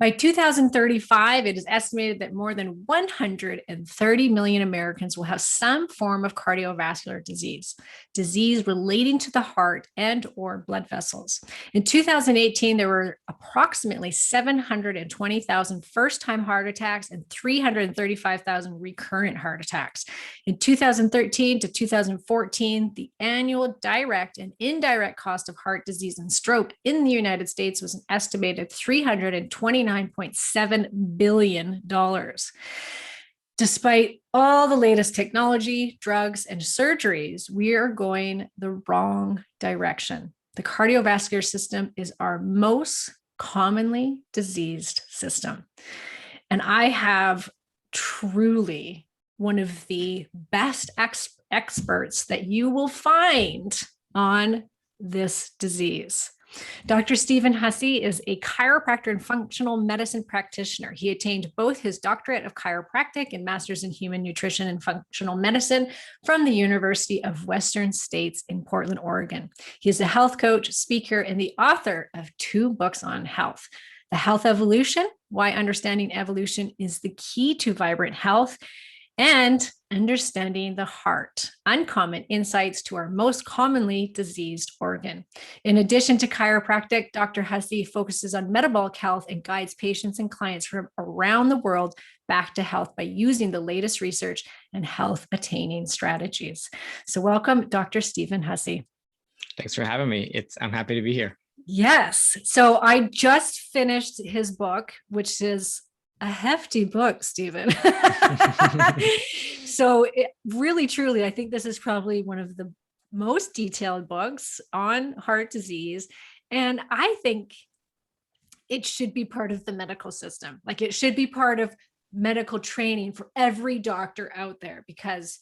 By 2035, it is estimated that more than 130 million Americans will have some form of cardiovascular disease relating to the heart and or blood vessels. In 2018, there were approximately 720,000 first-time heart attacks and 335,000 recurrent heart attacks. In 2013 to 2014, the annual direct and indirect cost of heart disease and stroke in the United States was an estimated $329.7 billion. Despite all the latest technology, drugs, and surgeries, we are going the wrong direction. The cardiovascular system is our most commonly diseased system. And I have truly one of the best experts that you will find on this disease. Dr. Stephen Hussey is a chiropractor and functional medicine practitioner. He attained both his doctorate of chiropractic and master's in human nutrition and functional medicine from the University of Western States in Portland, Oregon. He is a health coach, speaker, and the author of 2 books on health: The Health Evolution, Why Understanding Evolution is the Key to Vibrant Health, and Understanding the Heart, Uncommon Insights to Our Most Commonly Diseased Organ. In addition to chiropractic, Dr. Hussey focuses on metabolic health and guides patients and clients from around the world back to health by using the latest research and health attaining strategies. So welcome, Dr. Stephen Hussey. Thanks for having me. I'm happy to be here. Yes. So I just finished his book, which is a hefty book, Stephen. So really, truly, I think this is probably one of the most detailed books on heart disease. And I think it should be part of the medical system. Like, it should be part of medical training for every doctor out there, because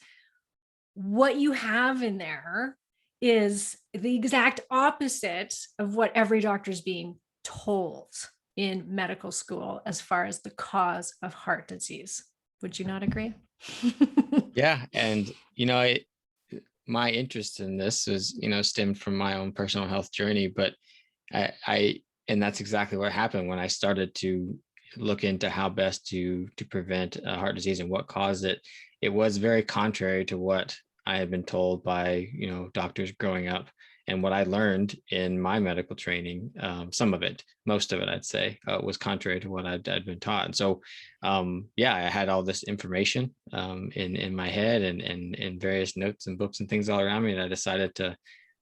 what you have in there is the exact opposite of what every doctor is being told in medical school as far as the cause of heart disease. Would you not agree? Yeah. And, my interest in this is, stemmed from my own personal health journey, but and that's exactly what happened when I started to look into how best to prevent heart disease and what caused it. It was very contrary to what I had been told by, doctors growing up. And what I learned in my medical training, some of it, most of it, I'd say, was contrary to what I'd been taught. And so, I had all this information in my head and in various notes and books and things all around me. And I decided to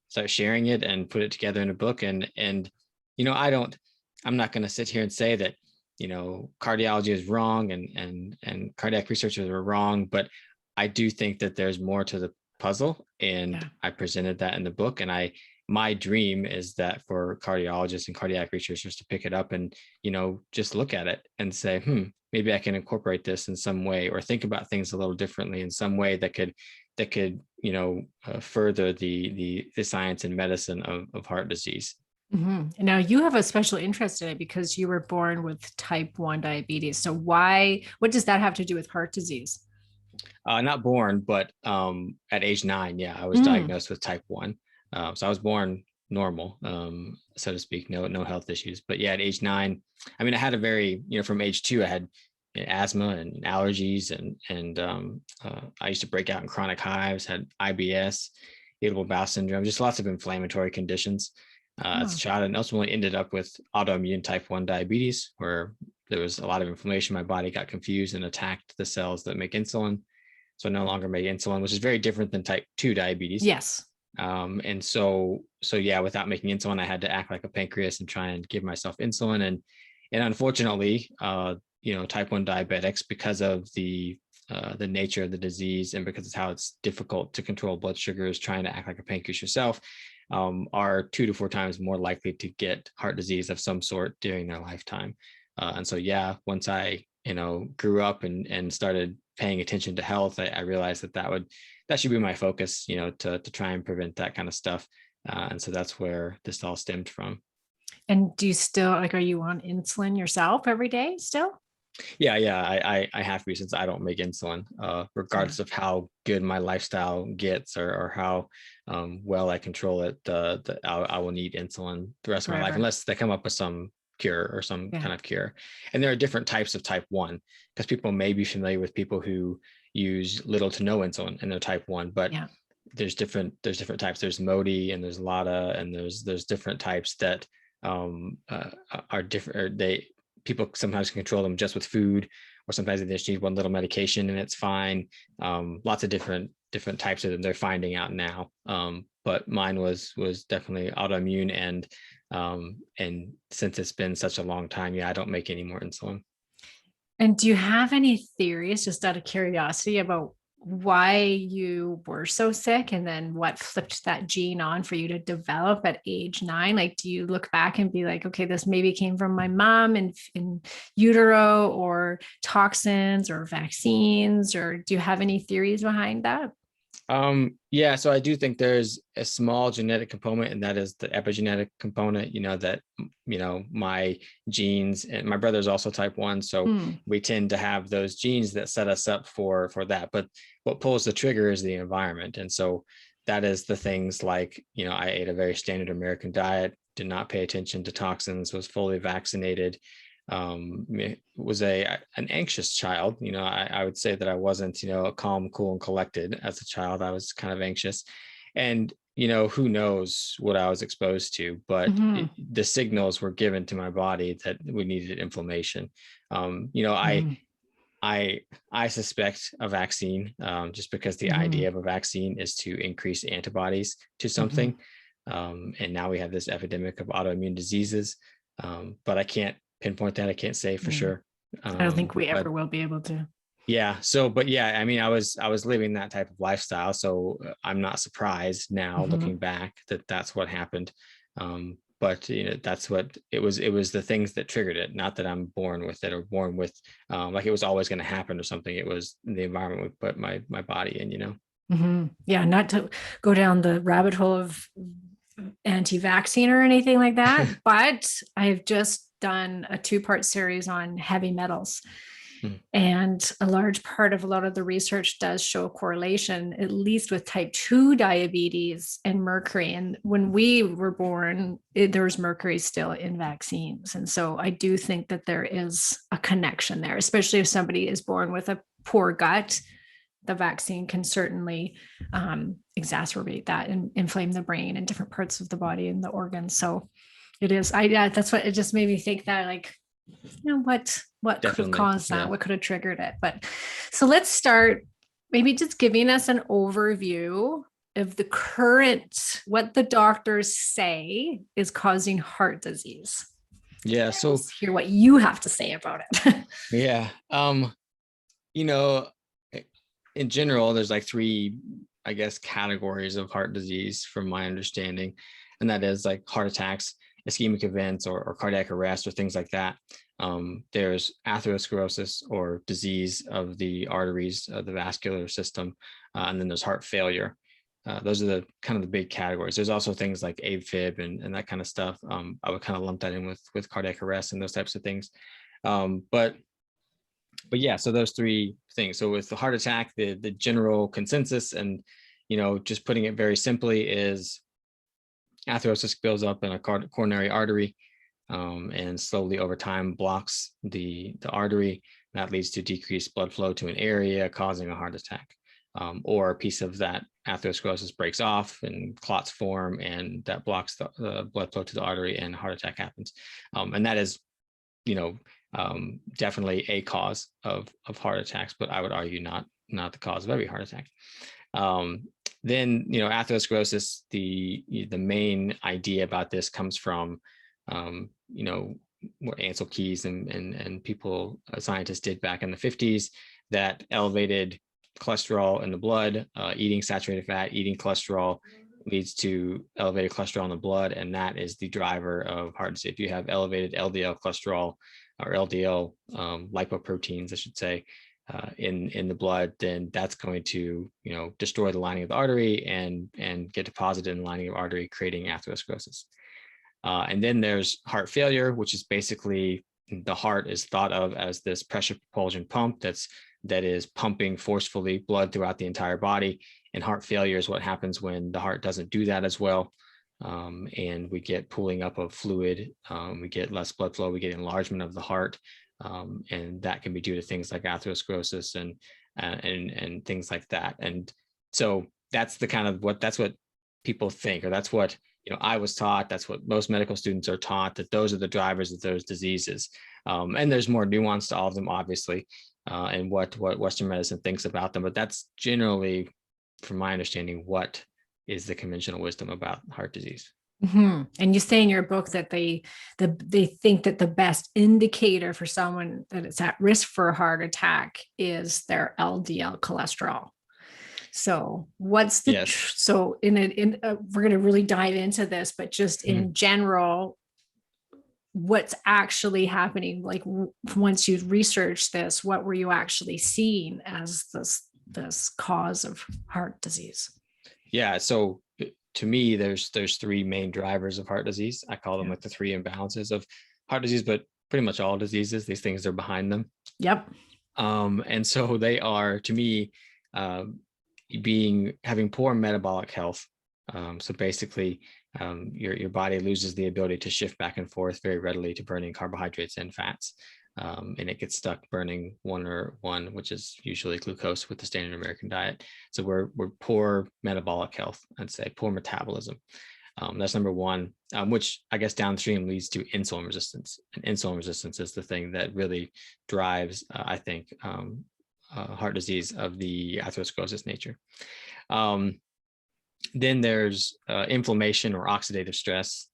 start sharing it and put it together in a book. And I'm not going to sit here and say that, cardiology is wrong and cardiac researchers are wrong, but I do think that there's more to the puzzle, and I presented that in the book. And my dream is that for cardiologists and cardiac researchers to pick it up and just look at it and say, maybe I can incorporate this in some way, or think about things a little differently in some way that could further the science and medicine of heart disease. Mm-hmm. Now, you have a special interest in it because you were born with type 1 diabetes. So what does that have to do with heart disease? Not born, but at age 9, I was diagnosed with type 1. So I was born normal, so to speak, no health issues. But at age 9, I had a very, from age 2, I had asthma and allergies, and I used to break out in chronic hives, had IBS, irritable bowel syndrome, just lots of inflammatory conditions as a child, and ultimately ended up with autoimmune type 1 diabetes, where there was a lot of inflammation. My body got confused and attacked the cells that make insulin. So I no longer make insulin, which is very different than type 2 diabetes. Yes. And so without making insulin, I had to act like a pancreas and try and give myself insulin. And unfortunately, type 1 diabetics, because of the nature of the disease and because of how it's difficult to control blood sugars, trying to act like a pancreas yourself, are 2 to 4 times more likely to get heart disease of some sort during their lifetime. And so, once I, grew up and started paying attention to health, I realized that should be my focus, to try and prevent that kind of stuff. And so that's where this all stemmed from. And do you still, are you on insulin yourself every day still? Yeah. I have to be, since I don't make insulin, regardless of how good my lifestyle gets or how well I control it. I will need insulin the rest of my life, unless they come up with some cure or some kind of cure. And there are different types of type 1, because people may be familiar with people who use little to no insulin and they're type 1, but there's different types. There's MODY and there's LADA, and there's different types that are different. Or people sometimes can control them just with food, or sometimes they just need one little medication and it's fine. Lots of different types of them they're finding out now. But mine was definitely autoimmune, and since it's been such a long time, I don't make any more insulin. And do you have any theories, just out of curiosity, about why you were so sick and then what flipped that gene on for you to develop at age 9? Like, do you look back and be like, okay, this maybe came from my mom in utero, or toxins or vaccines, or do you have any theories behind that? Yeah, so I do think there's a small genetic component, and that is the epigenetic component, that, my genes, and my brother's also type 1. So we tend to have those genes that set us up for that. But what pulls the trigger is the environment. And so that is the things like, I ate a very standard American diet, did not pay attention to toxins, was fully vaccinated, was an anxious child. I would say that I wasn't, calm, cool, and collected as a child. I was kind of anxious, and who knows what I was exposed to, but the signals were given to my body that we needed inflammation. I suspect a vaccine, just because the idea of a vaccine is to increase antibodies to something. And now we have this epidemic of autoimmune diseases, but I can't pinpoint that. I can't say for sure. I don't think we ever will be able to. Yeah. So, but yeah, I mean, I was living that type of lifestyle. So I'm not surprised now looking back that that's what happened. But that's what it was. It was the things that triggered it. Not that I'm born with it or born with, like it was always going to happen or something. It was the environment we put my body in, Yeah. Not to go down the rabbit hole of anti-vaccine or anything like that, but I've just done a 2-part series on heavy metals. And a large part of a lot of the research does show a correlation, at least with type 2 diabetes and mercury. And when we were born, there was mercury still in vaccines. And so I do think that there is a connection there, especially if somebody is born with a poor gut. The vaccine can certainly exacerbate that and inflame the brain and different parts of the body and the organs. So it is. That's what it just made me think that, like, what could have caused that? What could have triggered it? But so let's start maybe just giving us an overview of the current, what the doctors say is causing heart disease. Yeah. So let's hear what you have to say about it. Yeah. In general, there's like 3, I guess, categories of heart disease from my understanding. And that is like heart attacks, ischemic events, or cardiac arrest, or things like that. There's atherosclerosis, or disease of the arteries of the vascular system. And then there's heart failure. Those are the kind of the big categories. There's also things like AFib and that kind of stuff. I would kind of lump that in with cardiac arrest and those types of things. But yeah, so those 3 things. So with the heart attack, the general consensus, and just putting it very simply, is atherosclerosis builds up in a coronary artery, and slowly over time blocks the artery. That leads to decreased blood flow to an area, causing a heart attack. Or a piece of that atherosclerosis breaks off and clots form, and that blocks the blood flow to the artery, and a heart attack happens. And that is, definitely a cause of heart attacks, but I would argue not the cause of every heart attack. Then, atherosclerosis, the main idea about this comes from, what Ansel Keys and people, scientists, did back in the 50s, that elevated cholesterol in the blood, eating saturated fat, eating cholesterol, leads to elevated cholesterol in the blood, and that is the driver of heart disease. If you have elevated LDL cholesterol, or LDL lipoproteins, I should say, in the blood, then that's going to destroy the lining of the artery and get deposited in the lining of the artery, creating atherosclerosis. And then there's heart failure, which is basically the heart is thought of as this pressure propulsion pump that is pumping forcefully blood throughout the entire body. And heart failure is what happens when the heart doesn't do that as well. and we get pooling up of fluid, we get less blood flow, we get enlargement of the heart, and that can be due to things like atherosclerosis and things like that. And so that's the kind of that's what people think, or that's what I was taught. That's what most medical students are taught, that those are the drivers of those diseases. And there's more nuance to all of them, obviously, and what Western medicine thinks about them. But that's generally, from my understanding, what is the conventional wisdom about heart disease. Mm-hmm. And you say in your book that they think that the best indicator for someone that is at risk for a heart attack is their LDL cholesterol. So what's the, Yes. So we're going to really dive into this, but just in general, what's actually happening? Like once you researched this, what were you actually seeing as this cause of heart disease? Yeah. So to me, there's three main drivers of heart disease. I call them like the three imbalances of heart disease, but pretty much all diseases, these things are behind them. Yep. And so they are, to me, having poor metabolic health. So basically, your body loses the ability to shift back and forth very readily to burning carbohydrates and fats. And it gets stuck burning one, which is usually glucose with the standard American diet. So we're poor metabolic health, I'd say, poor metabolism. That's number one, which I guess downstream leads to insulin resistance. And insulin resistance is the thing that really drives, I think, heart disease of the atherosclerosis nature. Then there's inflammation or oxidative stress.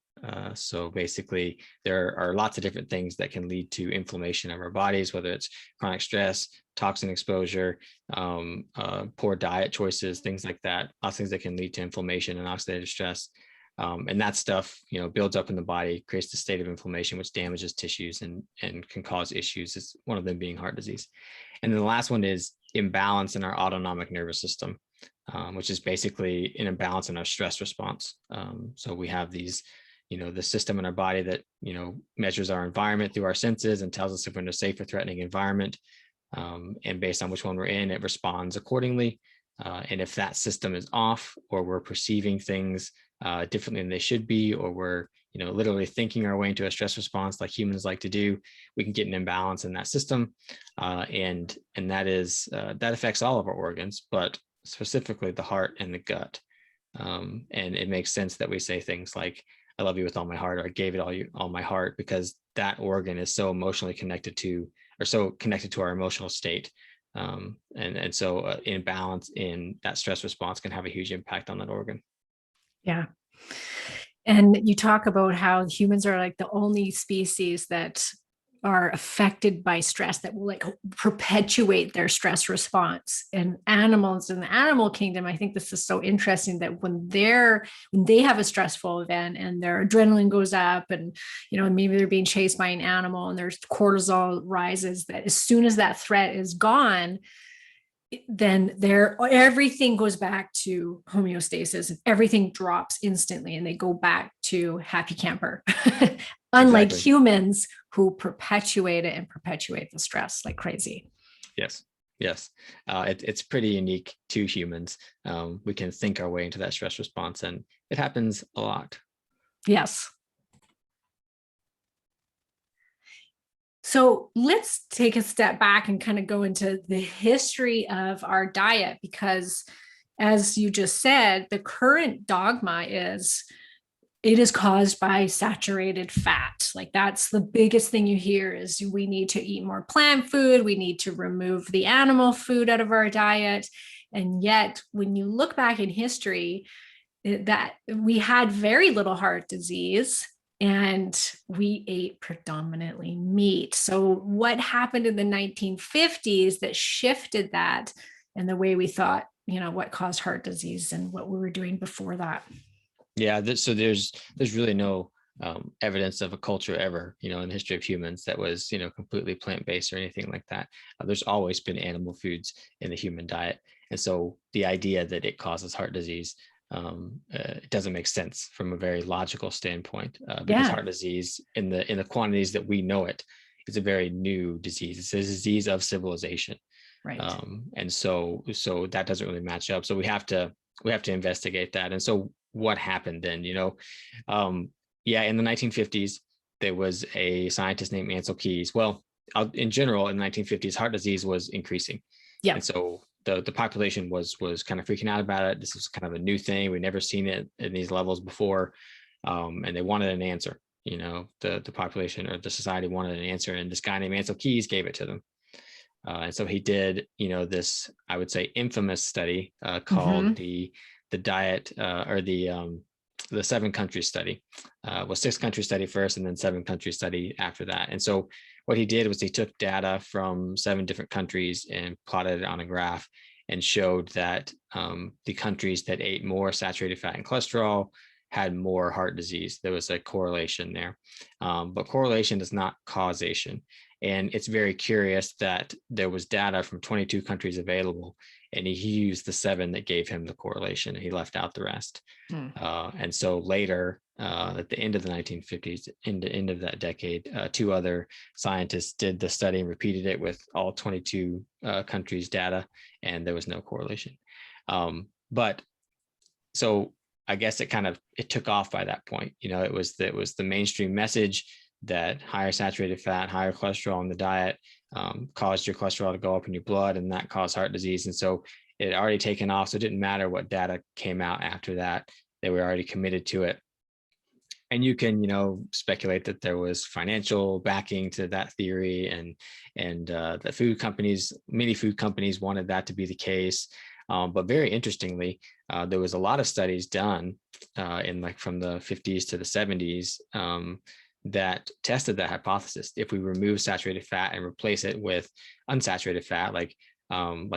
So basically, there are lots of different things that can lead to inflammation of our bodies, whether it's chronic stress, toxin exposure, poor diet choices, things like that. Lots of things that can lead to inflammation and oxidative stress. And that stuff, builds up in the body, creates the state of inflammation, which damages tissues and can cause issues. It's one of them being heart disease. And then the last one is imbalance in our autonomic nervous system, which is basically an imbalance in our stress response. So we have these, the system in our body that, measures our environment through our senses and tells us if we're in a safe or threatening environment. And based on which one we're in, it responds accordingly. And if that system is off, or we're perceiving things differently than they should be, or we're literally thinking our way into a stress response like humans like to do, we can get an imbalance in that system, and that affects all of our organs, but specifically the heart and the gut. And it makes sense that we say things like, I love you with all my heart, or I gave it all my heart, because that organ is so emotionally connected to our emotional state. And so imbalance in that stress response can have a huge impact on that organ. Yeah. And you talk about how humans are like the only species that are affected by stress, that will like perpetuate their stress response. And animals in the animal kingdom, I think this is so interesting, that when they have a stressful event and their adrenaline goes up, and maybe they're being chased by an animal and their cortisol rises, that as soon as that threat is gone, then everything goes back to homeostasis and everything drops instantly and they go back to happy camper. Unlike humans who perpetuate it and perpetuate the stress like crazy. Yes. It's pretty unique to humans. We can think our way into that stress response, and it happens a lot. Yes. So let's take a step back and kind of go into the history of our diet, because as you just said, the current dogma is it is caused by saturated fat. Like that's the biggest thing you hear, is we need to eat more plant food. We need to remove the animal food out of our diet. And yet when you look back in history, that we had very little heart disease, and we ate predominantly meat. So what happened in the 1950s that shifted that and the way we thought, what caused heart disease and what we were doing before that? Yeah. So there's really no evidence of a culture ever, in the history of humans that was, completely plant-based or anything like that. There's always been animal foods in the human diet. And so the idea that it causes heart disease, it doesn't make sense from a very logical standpoint, because heart disease in the quantities that we know it is a very new disease. It's a disease of civilization, right? And so that doesn't really match up. So we have to investigate that. And so what happened then, yeah, in the 1950s, there was a scientist named Ansel Keys. Well, in general, in the 1950s, heart disease was increasing. Yeah. And so the population was kind of freaking out about it. This was kind of a new thing. We'd never seen it in these levels before. And they wanted an answer. The population or the society wanted an answer. And this guy named Ansel Keys gave it to them. And so he did, this, I would say, infamous study called the diet or the 7-country study. Was 6-country study first and then 7-country study after that. And so what he did was he took data from 7 different countries and plotted it on a graph and showed that the countries that ate more saturated fat and cholesterol had more heart disease. There was a correlation there, but correlation is not causation. And it's very curious that there was data from 22 countries available, and he used the 7 that gave him the correlation, and he left out the rest. And so later, at the end of the 1950s, in the end of that decade, 2 other scientists did the study and repeated it with all 22 countries' data, and there was no correlation. But so I guess it took off by that point. It was the mainstream message that higher saturated fat, higher cholesterol in the diet caused your cholesterol to go up in your blood, and that caused heart disease. And so it had already taken off. So it didn't matter what data came out after that. They were already committed to it. And you can, speculate that there was financial backing to that theory, and the many food companies wanted that to be the case. But very interestingly, there was a lot of studies done from the 50s to the 70s that tested that hypothesis. If we remove saturated fat and replace it with unsaturated fat, like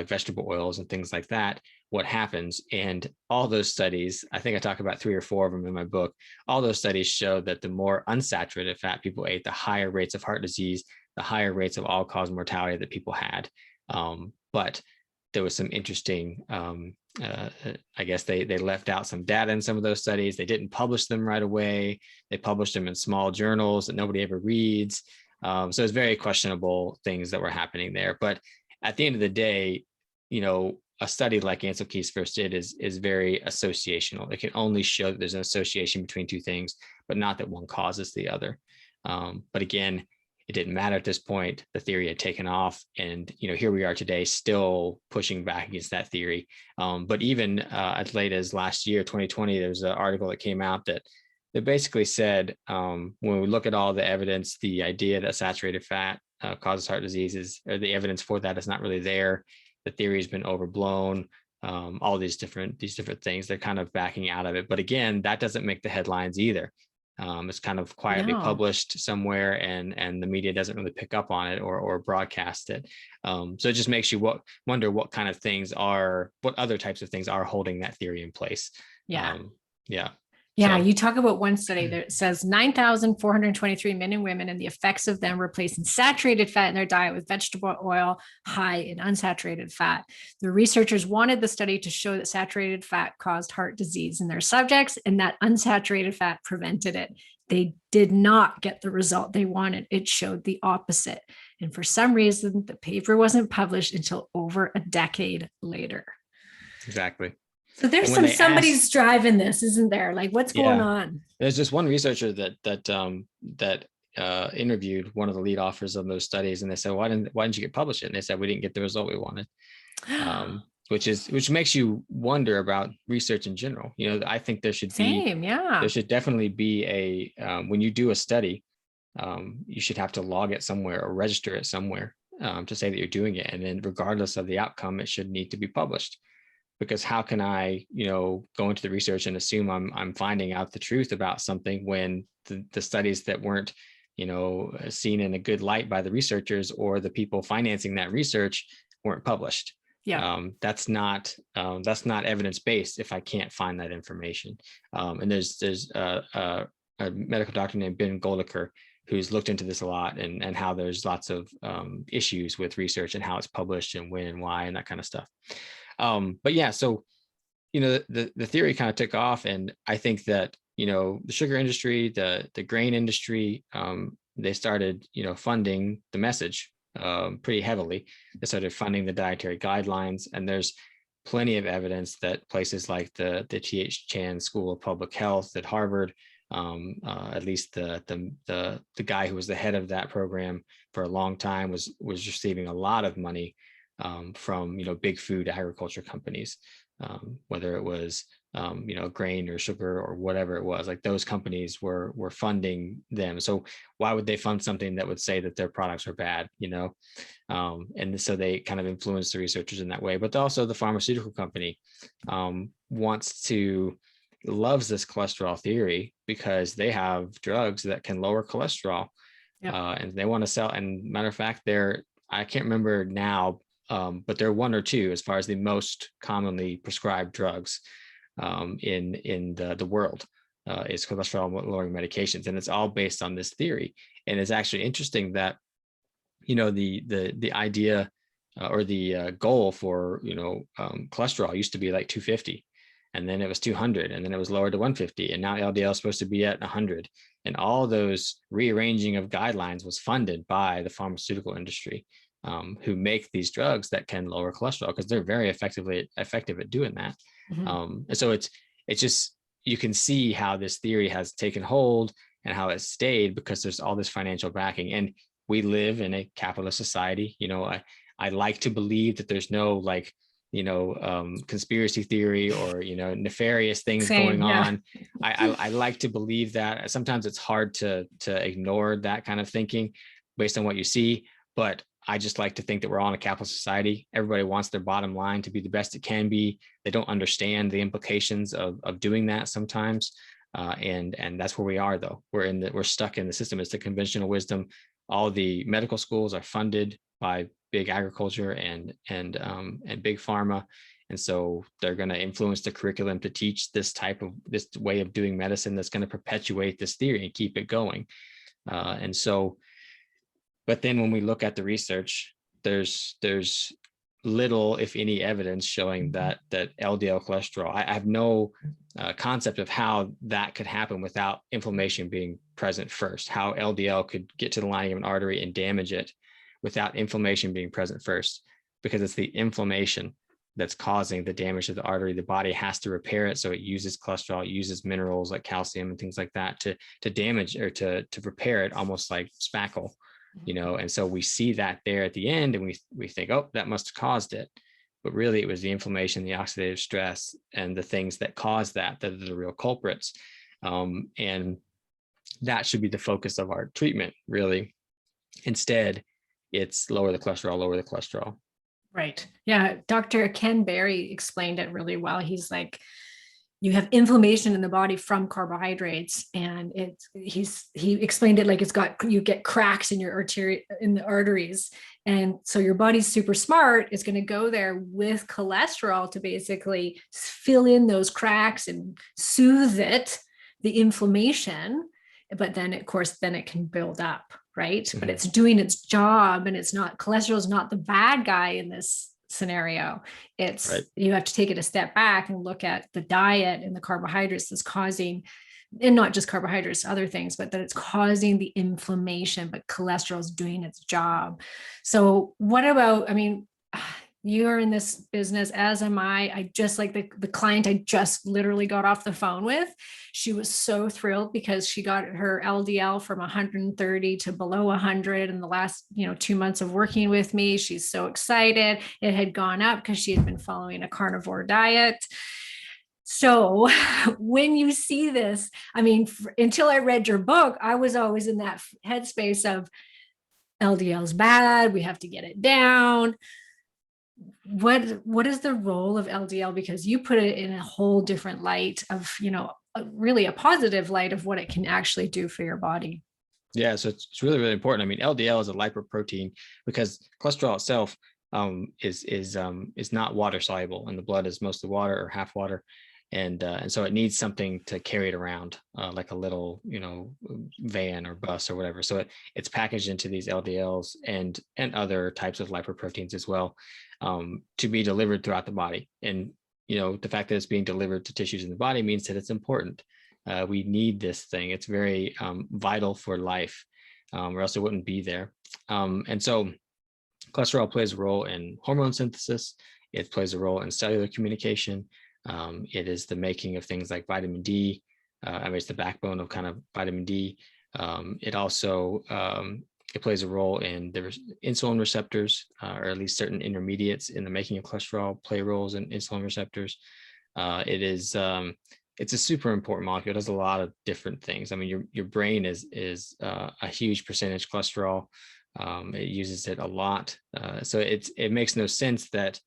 vegetable oils and things like that, what happens? And all those studies, I think I talk about 3 or 4 of them in my book, all those studies show that the more unsaturated fat people ate, the higher rates of heart disease, the higher rates of all-cause mortality that people had. But there was some interesting, I guess they left out some data in some of those studies. They didn't publish them right away. They published them in small journals that nobody ever reads. So it's very questionable things that were happening there. But at the end of the day, a study like Ansel Keys first did is very associational. It can only show that there's an association between 2 things, but not that one causes the other. But again, it didn't matter at this point. The theory had taken off, and here we are today, still pushing back against that theory. But even as late as last year, 2020, there was an article that came out that basically said, when we look at all the evidence, the idea that saturated fat causes heart diseases, or the evidence for that is not really there. The theory has been overblown. All these different things, they're kind of backing out of it. But again, that doesn't make the headlines either. It's kind of quietly published somewhere, and the media doesn't really pick up on it or broadcast it. So it just makes you wonder what other types of things are holding that theory in place. Yeah. So, you talk about one study that says 9,423 men and women and the effects of them replacing saturated fat in their diet with vegetable oil high in unsaturated fat. The researchers wanted the study to show that saturated fat caused heart disease in their subjects and that unsaturated fat prevented it. They did not get the result they wanted. It showed the opposite. And for some reason, the paper wasn't published until over a decade later. Exactly. So there's somebody's driving this, isn't there? Like, what's going on? There's just one researcher that interviewed one of the lead authors of those studies, and they said, why didn't you get published? And they said, we didn't get the result we wanted. Which makes you wonder about research in general. I think there should definitely be when you do a study, you should have to log it somewhere or register it somewhere to say that you're doing it. And then regardless of the outcome, it should need to be published. Because how can I, go into the research and assume I'm finding out the truth about something when the studies that weren't, seen in a good light by the researchers or the people financing that research weren't published? Yeah. That's not evidence-based if I can't find that information. And there's a medical doctor named Ben Goldaker who's looked into this a lot, and how there's lots of issues with research and how it's published and when and why and that kind of stuff. But yeah, so, the theory kind of took off, and I think that, the sugar industry, the grain industry, they started, funding the message pretty heavily. They started funding the dietary guidelines, and there's plenty of evidence that places like the T.H. Chan School of Public Health at Harvard, at least the guy who was the head of that program for a long time was receiving a lot of money from big food agriculture companies, whether it was grain or sugar or whatever it was. Like those companies were funding them. So why would they fund something that would say that their products are bad? And so they kind of influence the researchers in that way. But also the pharmaceutical company loves this cholesterol theory because they have drugs that can lower cholesterol. Yep. And they want to sell. And matter of fact, I can't remember now, but they're one or two as far as the most commonly prescribed drugs in the world is cholesterol lowering medications. And it's all based on this theory. And it's actually interesting that, the idea or the goal for, cholesterol used to be like 250. And then it was 200, and then it was lowered to 150. And now LDL is supposed to be at 100. And all those rearranging of guidelines was funded by the pharmaceutical industry, who make these drugs that can lower cholesterol because they're very effective at doing that. Mm-hmm. And so it's just, you can see how this theory has taken hold and how it's stayed because there's all this financial backing. And we live in a capitalist society. I like to believe that there's no conspiracy theory or nefarious things going on. I like to believe that. Sometimes it's hard to ignore that kind of thinking based on what you see, but I just like to think that we're all in a capitalist society. Everybody wants their bottom line to be the best it can be. They don't understand the implications of doing that sometimes, and that's where we are, though. We're stuck in the system. It's the conventional wisdom. All the medical schools are funded by big agriculture and big pharma. And so they're going to influence the curriculum to teach this way of doing medicine that's going to perpetuate this theory and keep it going. But then when we look at the research, there's little, if any, evidence showing that LDL cholesterol, I have no concept of how that could happen without inflammation being present first, how LDL could get to the lining of an artery and damage it without inflammation being present first, because it's the inflammation that's causing the damage to the artery. The body has to repair it. So it uses cholesterol, it uses minerals like calcium and things like that to damage or to repair it, almost like spackle, and so we see that there at the end and we think, oh, that must have caused it. But really it was the inflammation, the oxidative stress, and the things that cause that are the real culprits. And that should be the focus of our treatment, really. Instead, it's lower the cholesterol. Right. Yeah. Dr. Ken Berry explained it really well. He's like, you have inflammation in the body from carbohydrates, and he explained it like you get cracks in in the arteries. And so your body's super smart. It's going to go there with cholesterol to basically fill in those cracks and soothe the inflammation. But then of course, it can build up. Right. Mm-hmm. But it's doing its job, and cholesterol is not the bad guy in this scenario. It's right. You have to take it a step back and look at the diet and the carbohydrates that's causing, and not just carbohydrates, other things, but that it's causing the inflammation, but cholesterol is doing its job. So what about, you're in this business, as am I. I just like the client I just literally got off the phone with. She was so thrilled because she got her LDL from 130 to below 100 in the last, 2 months of working with me. She's so excited. It had gone up because she had been following a carnivore diet. So when you see this, until I read your book, I was always in that headspace of LDL is bad. We have to get it down. What is the role of LDL? Because you put it in a whole different light of, really a positive light of what it can actually do for your body. Yeah, so it's really, really important. LDL is a lipoprotein because cholesterol itself is not water soluble, and the blood is mostly water or half water. And so it needs something to carry it around, like a little, van or bus or whatever. So it's packaged into these LDLs and other types of lipoproteins as well, to be delivered throughout the body. And, the fact that it's being delivered to tissues in the body means that it's important. We need this thing. It's very vital for life, or else it wouldn't be there. And so cholesterol plays a role in hormone synthesis. It plays a role in cellular communication. It is the making of things like vitamin D. I mean, it's the backbone of kind of vitamin D. It also it plays a role in the insulin receptors, or at least certain intermediates in the making of cholesterol play roles in insulin receptors. It's a super important molecule. It does a lot of different things. I mean, your brain is a huge percentage cholesterol. It uses it a lot. So it makes no sense that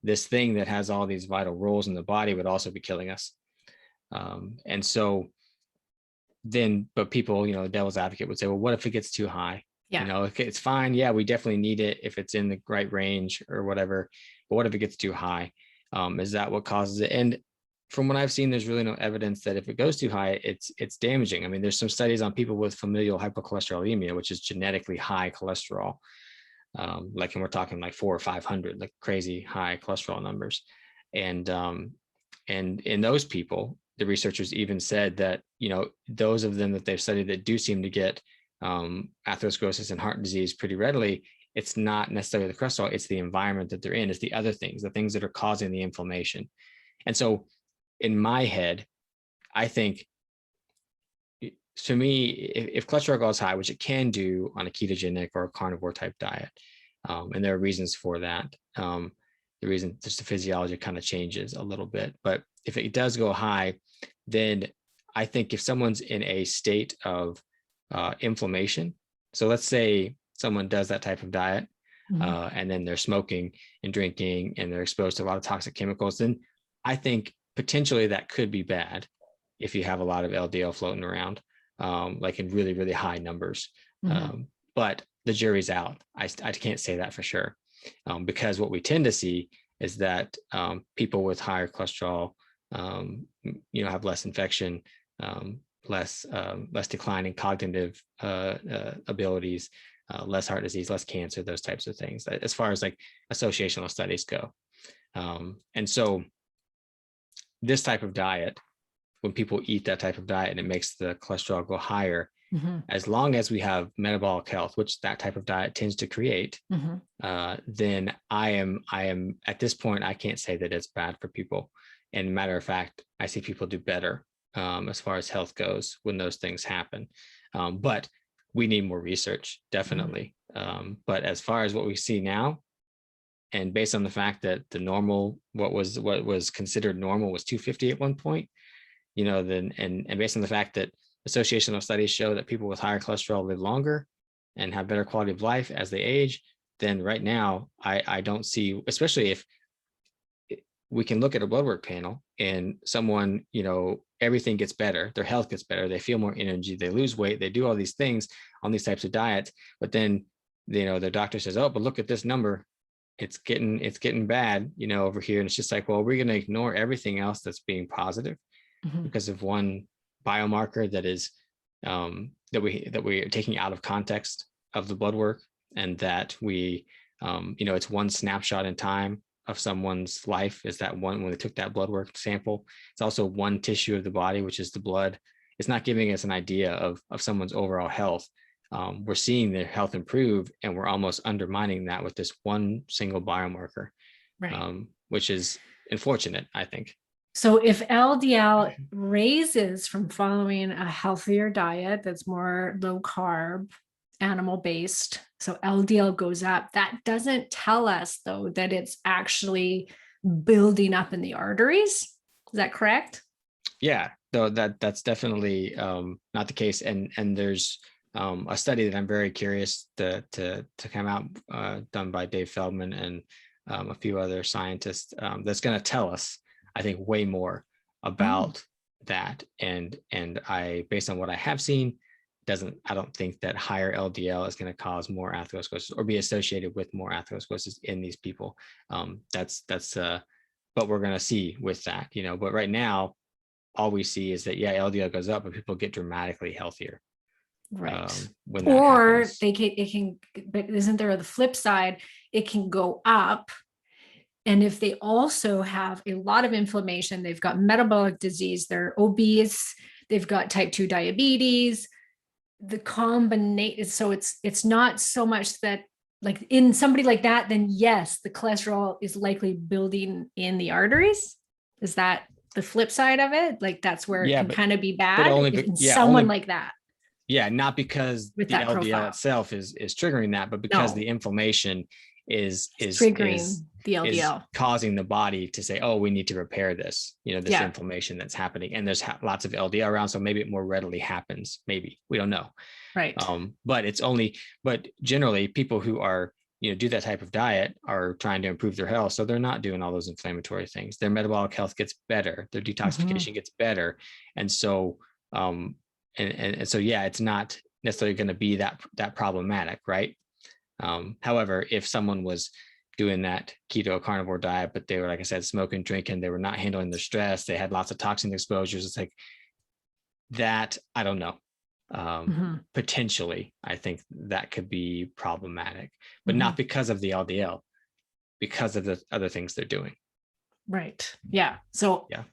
this thing that has all these vital roles in the body would also be killing us. And so then, but people, the devil's advocate would say, well, what if it gets too high? Yeah. It's fine. Yeah, we definitely need it if it's in the right range or whatever. But what if it gets too high? Is that what causes it? And from what I've seen, there's really no evidence that if it goes too high, it's damaging. I mean, there's some studies on people with familial hypercholesterolemia, which is genetically high cholesterol. And we're talking like 400 or 500, like crazy high cholesterol numbers. And in those people, the researchers even said that, those of them that they've studied that do seem to get atherosclerosis and heart disease pretty readily, it's not necessarily the cholesterol, it's the environment that they're in, it's the other things, the things that are causing the inflammation. And so in my head, I think, to me, if cholesterol goes high, which it can do on a ketogenic or a carnivore type diet, and there are reasons for that. The reason just the physiology kind of changes a little bit, but if it does go high, then I think if someone's in a state of inflammation, so let's say someone does that type of diet, and then they're smoking and drinking and they're exposed to a lot of toxic chemicals, then I think potentially that could be bad if you have a lot of LDL floating around, like in really, really high numbers. But the jury's out. I can't say that for sure, because what we tend to see is that people with higher cholesterol, have less infection, less decline in cognitive abilities, less heart disease, less cancer, those types of things, as far as like associational studies go. And so this type of diet, when people eat that type of diet and it makes the cholesterol go higher, as long as we have metabolic health, which that type of diet tends to create, then I am at this point, I can't say that it's bad for people. And matter of fact, I see people do better as far as health goes when those things happen. But we need more research, definitely. But as far as what we see now, and based on the fact that the normal, what was considered normal was 250 at one point, then and based on the fact that associational studies show that people with higher cholesterol live longer and have better quality of life as they age, then right now I don't see, especially if we can look at a blood work panel and someone, everything gets better, their health gets better, they feel more energy, they lose weight, they do all these things on these types of diets, but then their doctor says, oh, but look at this number, it's getting bad, over here. And it's just like, well, we're going to ignore everything else that's being positive because of one biomarker that is that we are taking out of context of the blood work, and that we it's one snapshot in time of someone's life, is that one when they took that blood work sample. It's also one tissue of the body, which is the blood. It's not giving us an idea of someone's overall health. We're seeing their health improve, and we're almost undermining that with this one single biomarker, right. Which is unfortunate, I think. So if LDL raises from following a healthier diet that's more low carb, animal based, so LDL goes up, that doesn't tell us though that it's actually building up in the arteries. Is that correct? Yeah, though that's definitely not the case. And there's a study that I'm very curious to come out, done by Dave Feldman and a few other scientists, that's going to tell us, I think, way more about that. And I, based on what I have seen, I don't think that higher LDL is going to cause more atherosclerosis or be associated with more atherosclerosis in these people. That's what we're going to see with that, but right now, all we see is that, yeah, LDL goes up, but people get dramatically healthier. Right. When or happens. it can, but isn't there the flip side? It can go up. And if they also have a lot of inflammation, they've got metabolic disease, they're obese, they've got type 2 diabetes, the combination. So it's not so much that like in somebody like that, then yes, the cholesterol is likely building in the arteries. Is that the flip side of it? Like that's where it Yeah, can kind of be but bad only, in yeah, someone only, like that yeah, not because with the that LDL profile. itself is triggering that, but because No, the inflammation is it's is triggering is the is LDL. causing the body to say, oh, we need to repair this, this Yeah. inflammation that's happening. And there's lots of LDL around, so maybe it more readily happens. Maybe, we don't know. Right. But generally people who are, do that type of diet are trying to improve their health. So they're not doing all those inflammatory things. Their metabolic health gets better. Their detoxification gets better. And so, and so, yeah, it's not necessarily going to be that problematic. Right. However, if someone was doing that keto carnivore diet, but they were, like I said, smoking, drinking, they were not handling their stress, they had lots of toxin exposures, it's like that, I don't know. Potentially, I think that could be problematic, but not because of the LDL, because of the other things they're doing. Right. Yeah. So Yeah.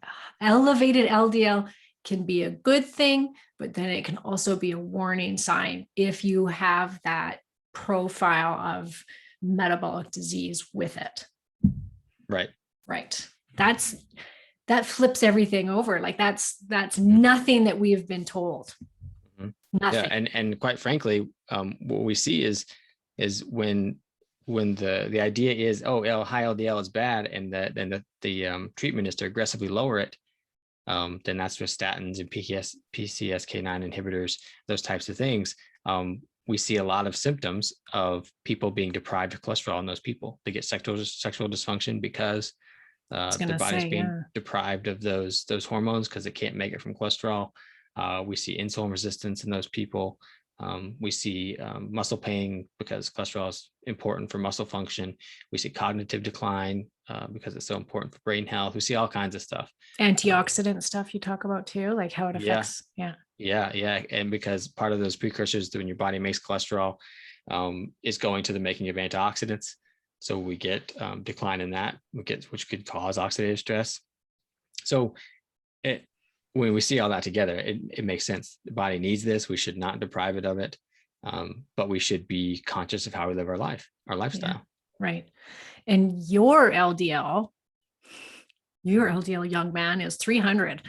Elevated LDL can be a good thing, but then it can also be a warning sign if you have that profile of metabolic disease with it. Right. Right. That flips everything over. Like that's nothing that we have been told. Nothing. Yeah, and quite frankly, what we see is when the idea is, oh, high LDL is bad, and the treatment is to aggressively lower it, then that's with statins and PCSK9 inhibitors, those types of things. We see a lot of symptoms of people being deprived of cholesterol in those people. They get sexual dysfunction because their body's being deprived of those hormones because they can't make it from cholesterol. We see insulin resistance in those people. We see muscle pain because cholesterol is important for muscle function. We see cognitive decline because it's so important for brain health. We see all kinds of stuff. Antioxidant stuff you talk about too, like how it affects. Yeah. And because part of those precursors when your body makes cholesterol is going to the making of antioxidants. So we get decline in that, which could cause oxidative stress. So when we see all that together, it makes sense. The body needs this. We should not deprive it of it. But we should be conscious of how we live our lifestyle. Yeah, right. And your LDL young man is 300.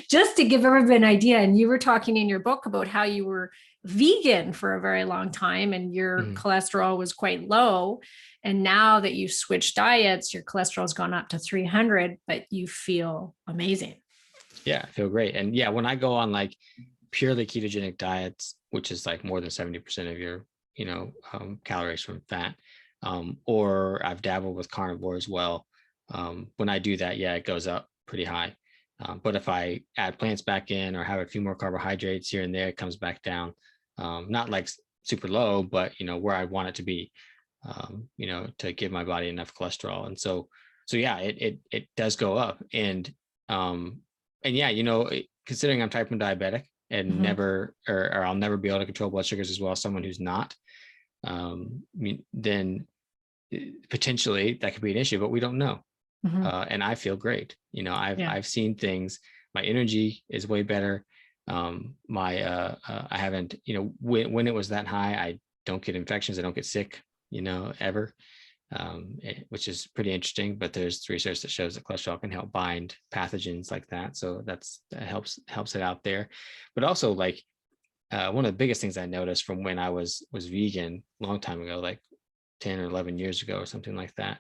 Just to give everybody an idea. And you were talking in your book about how you were vegan for a very long time and your cholesterol was quite low. And now that you've switched diets, your cholesterol has gone up to 300, but you feel amazing. Yeah, I feel great. And yeah, when I go on like purely ketogenic diets, which is like more than 70% of your, calories from fat, or I've dabbled with carnivore as well. When I do that, yeah, it goes up pretty high. But if I add plants back in or have a few more carbohydrates here and there, it comes back down. Not like super low, but where I want it to be, to give my body enough cholesterol. And so yeah, it does go up. And yeah, considering I'm type 1 diabetic and never, or I'll never be able to control blood sugars as well as someone who's not, then potentially that could be an issue, but we don't know. And I feel great. I've seen things. My energy is way better. I haven't, when it was that high, I don't get infections. I don't get sick, ever, which is pretty interesting. But there's research that shows that cholesterol can help bind pathogens like that. So that helps it out there. But also like one of the biggest things I noticed from when I was vegan a long time ago, like 10 or 11 years ago or something like that,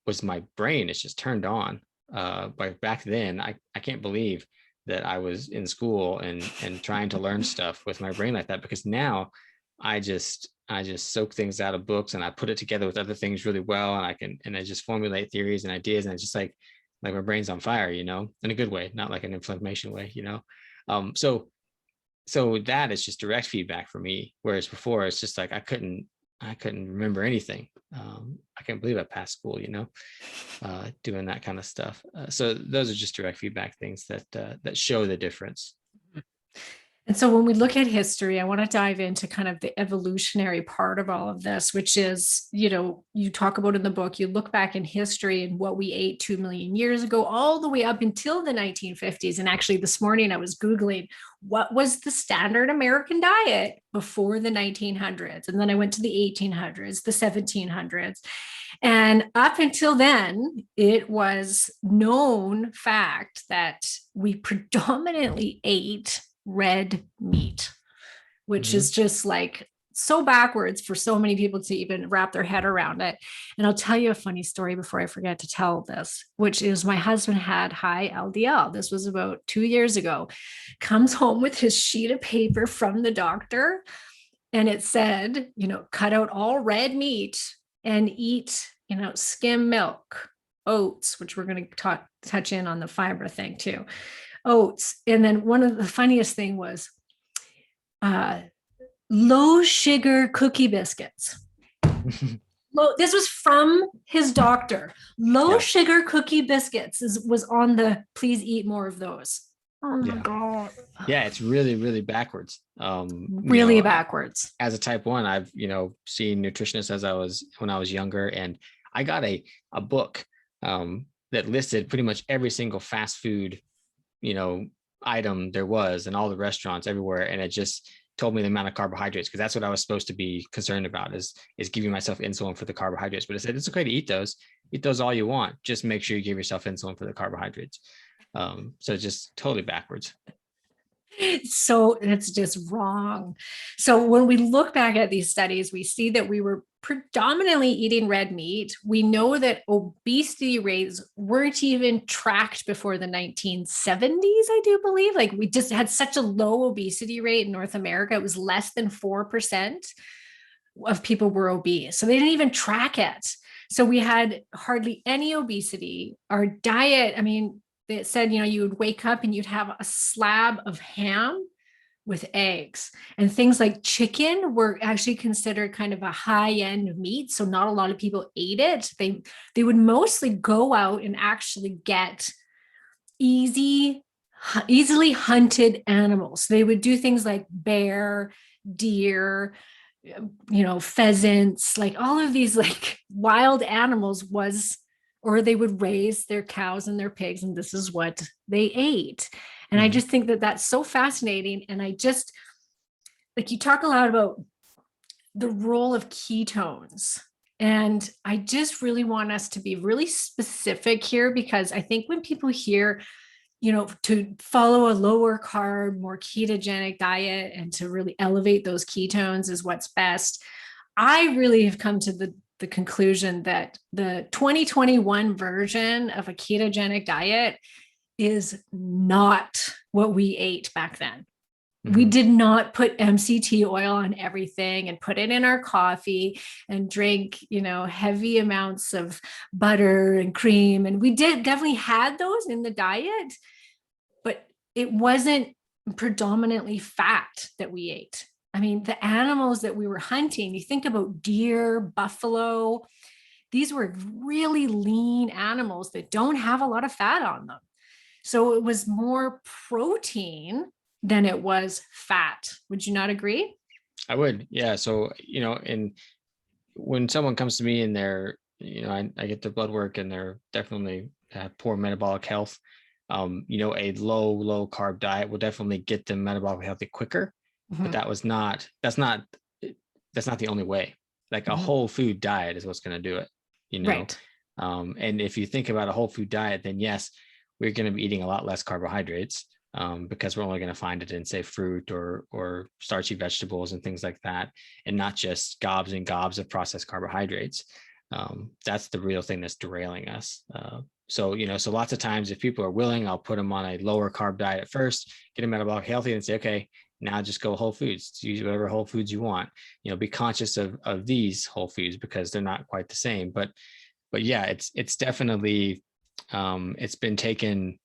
was my brain is just turned on. But back then, I can't believe that I was in school and trying to learn stuff with my brain like that, because now I just soak things out of books and I put it together with other things really well, and I just formulate theories and ideas, and it's just like my brain's on fire, in a good way, not like an inflammation way, so that is just direct feedback for me, whereas before it's just like I couldn't remember anything. I can't believe I passed school, doing that kind of stuff. So those are just direct feedback things that show the difference. And so when we look at history, I want to dive into kind of the evolutionary part of all of this, which is, you talk about in the book, you look back in history and what we ate 2 million years ago, all the way up until the 1950s. And actually this morning I was Googling what was the standard American diet before the 1900s. And then I went to the 1800s, the 1700s. And up until then, it was known fact that we predominantly ate red meat, which is just like so backwards for so many people to even wrap their head around it. And I'll tell you a funny story before I forget to tell this, which is my husband had high LDL. This was about 2 years ago. Comes home with his sheet of paper from the doctor, and it said, cut out all red meat and eat, skim milk, oats, which we're going to touch in on the fiber thing too, oats. And then one of the funniest thing was, low sugar cookie biscuits. This was from his doctor. Low sugar cookie biscuits was on the please eat more of those. Oh my God. Yeah, it's really, really backwards. Really backwards. As a type 1, I've, seen nutritionists when I was younger, and I got a book that listed pretty much every single fast food, item there was and all the restaurants everywhere. And it just told me the amount of carbohydrates, because that's what I was supposed to be concerned about is giving myself insulin for the carbohydrates. But it said, it's okay to eat those all you want. Just make sure you give yourself insulin for the carbohydrates. So just totally backwards. So it's just wrong. So when we look back at these studies, we see that we were predominantly eating red meat. We know that obesity rates weren't even tracked before the 1970s, I do believe. Like, we just had such a low obesity rate in North America. It was less than 4% of people were obese. So they didn't even track it. So we had hardly any obesity. Our diet, it said, you would wake up and you'd have a slab of ham with eggs, and things like chicken were actually considered kind of a high-end meat. So not a lot of people ate it. They would mostly go out and actually get easily hunted animals. They would do things like bear, deer, pheasants, like all of these like wild animals or they would raise their cows and their pigs, and this is what they ate. And I just think that that's so fascinating. And I just, like, you talk a lot about the role of ketones. And I just really want us to be really specific here, because I think when people hear, to follow a lower carb, more ketogenic diet and to really elevate those ketones is what's best, I really have come to the conclusion that the 2021 version of a ketogenic diet is not what we ate back then. We did not put MCT oil on everything and put it in our coffee and drink, heavy amounts of butter and cream. And we definitely had those in the diet, but it wasn't predominantly fat that we ate. The animals that we were hunting, you think about deer, buffalo, these were really lean animals that don't have a lot of fat on them. So it was more protein than it was fat. Would you not agree? I would. Yeah. So, and when someone comes to me and they're, I get their blood work and they're definitely have poor metabolic health, a low carb diet will definitely get them metabolically healthy quicker. But that's not the only way. Like a whole food diet is what's going to do it, Right. And if you think about a whole food diet, then yes, we're going to be eating a lot less carbohydrates, because we're only going to find it in, say, fruit or starchy vegetables and things like that, and not just gobs and gobs of processed carbohydrates. That's the real thing that's derailing us. So lots of times if people are willing, I'll put them on a lower carb diet at first, get them metabolic healthy, and say, okay, now just go whole foods, use whatever whole foods you want, be conscious of these whole foods because they're not quite the same. But yeah, it's definitely, it's been taken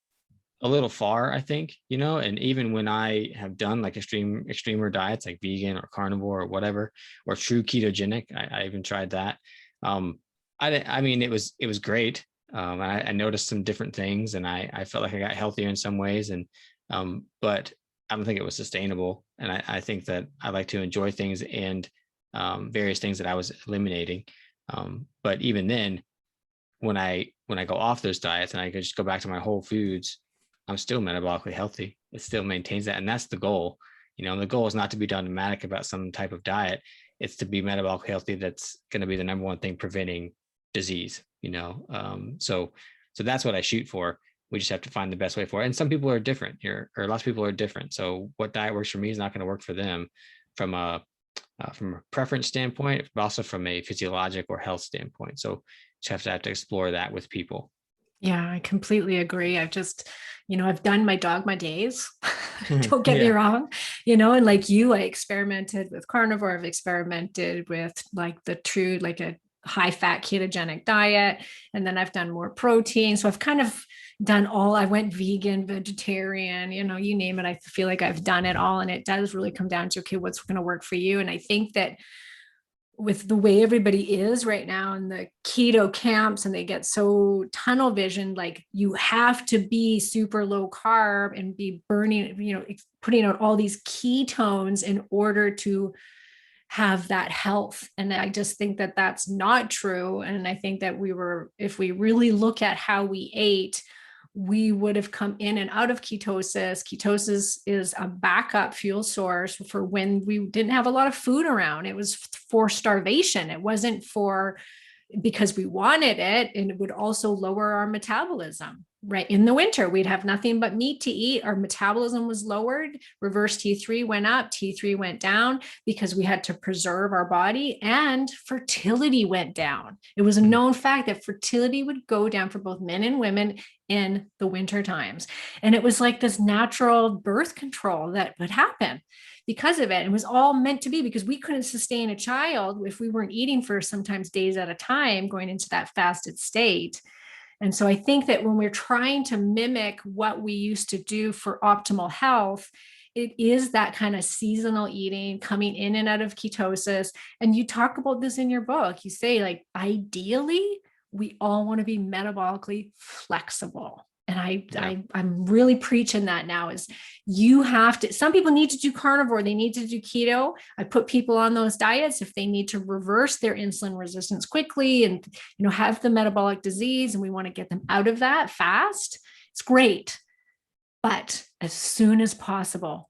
a little far, I think, and even when I have done like extremer diets, like vegan or carnivore or whatever, or true ketogenic, I even tried that. It was great. I noticed some different things, and I felt like I got healthier in some ways, and but I don't think it was sustainable. And I think that I like to enjoy things and various things that I was eliminating. But even then, when I go off those diets and I could just go back to my whole foods, I'm still metabolically healthy. It still maintains that. And that's the goal. The goal is not to be dogmatic about some type of diet. It's to be metabolically healthy. That's going to be the number one thing preventing disease, so that's what I shoot for. We just have to find the best way for it. And some people are different here, or lots of people are different. So what diet works for me is not going to work for them from a preference standpoint, but also from a physiologic or health standpoint. So just have to explore that with people. Yeah, I completely agree. I've just, I've done my dogma days. Don't get me Yeah. wrong, and like you, I experimented with carnivore. I've experimented with like the true, like a high fat ketogenic diet. And then I've done more protein. So I've kind of done I went vegan, vegetarian, you name it. I feel like I've done it all. And it does really come down to, okay, what's going to work for you? And I think that with the way everybody is right now in the keto camps, and they get so tunnel vision, like you have to be super low carb and be burning, putting out all these ketones in order to have that health. And I just think that that's not true. And I think that if we really look at how we ate, we would have come in and out of ketosis. Ketosis is a backup fuel source for when we didn't have a lot of food around. It was for starvation. It wasn't because we wanted it, and it would also lower our metabolism. Right in the winter, we'd have nothing but meat to eat. Our metabolism was lowered. Reverse T3 went up, T3 went down because we had to preserve our body, and fertility went down. It was a known fact that fertility would go down for both men and women in the winter times. And it was like this natural birth control that would happen because of it. It was all meant to be, because we couldn't sustain a child if we weren't eating for sometimes days at a time, going into that fasted state. And so I think that when we're trying to mimic what we used to do for optimal health, it is that kind of seasonal eating, coming in and out of ketosis. And you talk about this in your book. You say, like, ideally, we all want to be metabolically flexible. And I'm really preaching that now, is you have to, some people need to do carnivore, they need to do keto. I put people on those diets if they need to reverse their insulin resistance quickly and, have the metabolic disease, and we want to get them out of that fast. It's great. But as soon as possible,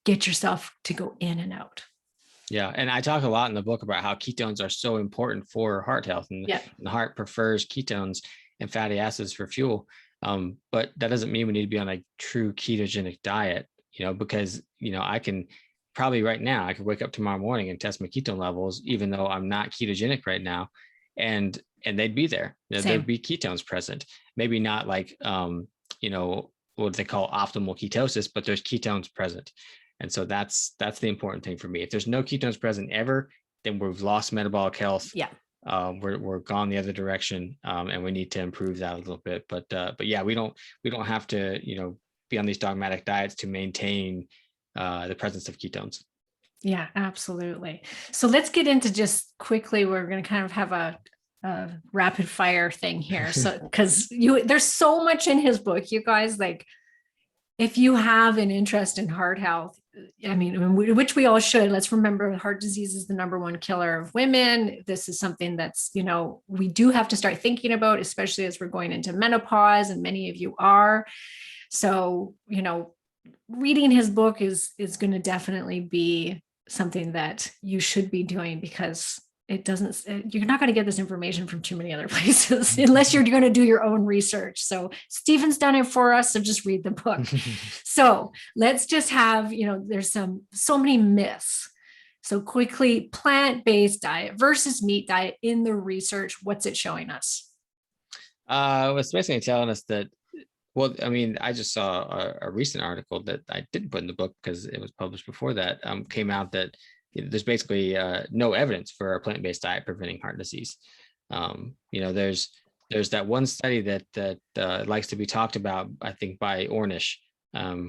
get yourself to go in and out. Yeah. And I talk a lot in the book about how ketones are so important for heart health, and the heart prefers ketones and fatty acids for fuel. But that doesn't mean we need to be on a true ketogenic diet, because, I can probably right now, I could wake up tomorrow morning and test my ketone levels, even though I'm not ketogenic right now. And they'd be there. There'd be ketones present. Maybe not like, what they call optimal ketosis, but there's ketones present. And so that's the important thing for me. If there's no ketones present ever, then we've lost metabolic health. Yeah. We're gone the other direction, and we need to improve that a little bit. But yeah, we don't have to, be on these dogmatic diets to maintain the presence of ketones. Yeah, absolutely. So let's get into, just quickly, we're going to kind of have a rapid fire thing here. So, because there's so much in his book, you guys, like, if you have an interest in heart health, I mean, which we all should, let's remember heart disease is the number one killer of women. This is something that's, we do have to start thinking about, especially as we're going into menopause, and many of you are. So, reading his book is going to definitely be something that you should be doing, because you're not going to get this information from too many other places unless you're going to do your own research. So Stephen's done it for us. So just read the book. So let's just have, there's so many myths. So quickly, plant-based diet versus meat diet in the research, what's it showing us? It's basically telling us that, well, I mean, I just saw a recent article that I didn't put in the book because it was published before that, came out that there's basically no evidence for a plant-based diet preventing heart disease. There's that one study that likes to be talked about, I think, by Ornish,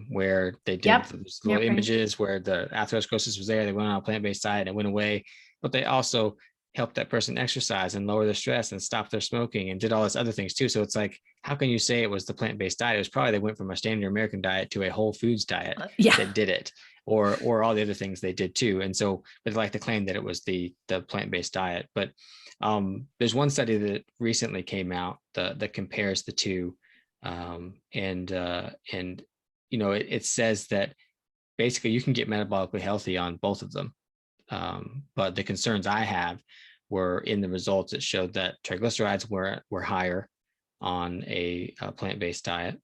where they did little images where the atherosclerosis was there. They went on a plant-based diet and it went away, but they also helped that person exercise and lower their stress and stop their smoking and did all this other things too. So it's like, how can you say it was the plant-based diet? It was probably they went from a standard American diet to a whole foods diet that did it, or all the other things they did too. And so, but like to claim that it was the plant-based diet. But there's one study that recently came out that compares the two. And it says that basically you can get metabolically healthy on both of them. But the concerns I have were in the results. It showed that triglycerides were higher on a plant-based diet,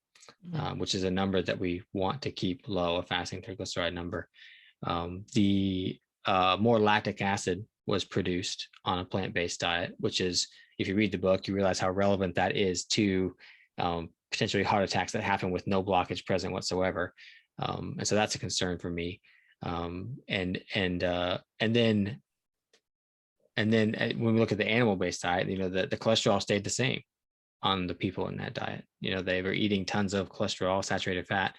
which is a number that we want to keep low, a fasting triglyceride number. The more lactic acid was produced on a plant-based diet, which is, if you read the book, you realize how relevant that is to potentially heart attacks that happen with no blockage present whatsoever. And so that's a concern for me. And then when we look at the animal-based diet, the cholesterol stayed the same on the people in that diet. They were eating tons of cholesterol, saturated fat,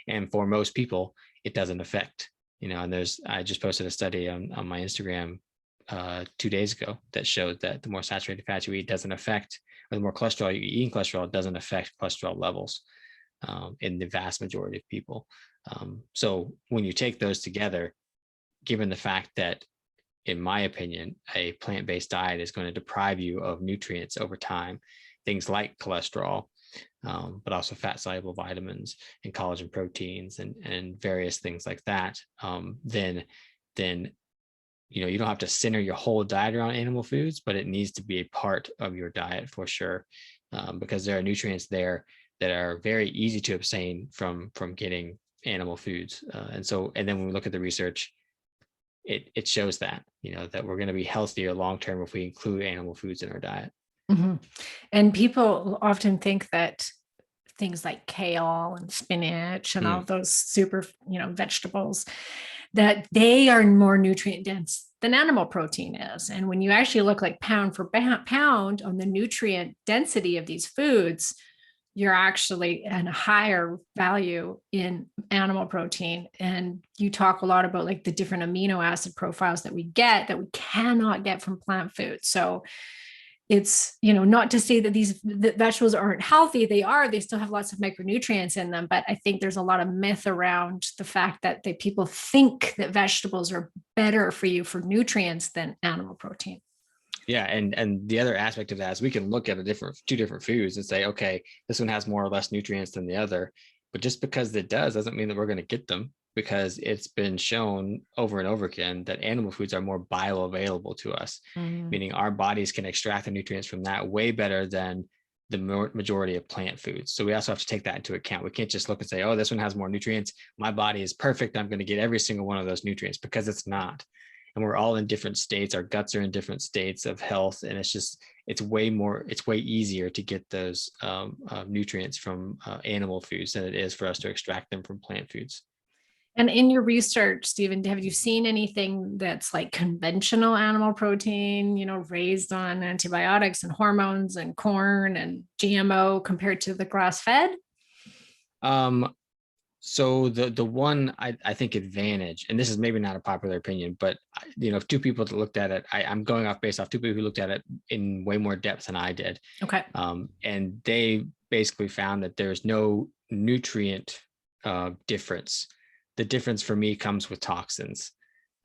and for most people, it doesn't affect. And I just posted a study on my Instagram 2 days ago that showed that the more saturated fat you eat doesn't affect, or the more cholesterol you eat, cholesterol doesn't affect cholesterol levels in the vast majority of people. So when you take those together, given the fact that, in my opinion, a plant-based diet is going to deprive you of nutrients over time, things like cholesterol, but also fat-soluble vitamins and collagen proteins and various things like that, then you don't have to center your whole diet around animal foods, but it needs to be a part of your diet for sure, because there are nutrients there that are very easy to abstain from getting animal foods. And then when we look at the research, it shows that, that we're going to be healthier long-term if we include animal foods in our diet. Mm-hmm. And people often think that things like kale and spinach and all those super, vegetables, that they are more nutrient dense than animal protein is. And when you actually look like pound for pound on the nutrient density of these foods, you're actually at a higher value in animal protein. And you talk a lot about like the different amino acid profiles that we get that we cannot get from plant food. So it's, not to say that the vegetables aren't healthy. They still have lots of micronutrients in them. But I think there's a lot of myth around the fact that people think that vegetables are better for you for nutrients than animal protein. Yeah. And the other aspect of that is we can look at two different foods and say, okay, this one has more or less nutrients than the other. But just because it doesn't mean that we're going to get them, because it's been shown over and over again that animal foods are more bioavailable to us, meaning our bodies can extract the nutrients from that way better than the majority of plant foods. So we also have to take that into account. We can't just look and say, oh, this one has more nutrients. My body is perfect. I'm going to get every single one of those nutrients, because it's not. And we're all in different states. Our guts are in different states of health. And it's way easier to get those nutrients from animal foods than it is for us to extract them from plant foods. And in your research, Stephen, have you seen anything that's like conventional animal protein, raised on antibiotics and hormones and corn and GMO compared to the grass-fed? So the one I think advantage, and this is maybe not a popular opinion, but two people that looked at it, I'm going off based off two people who looked at it in way more depth than I did. Okay. And they basically found that there's no nutrient difference. The difference for me comes with toxins.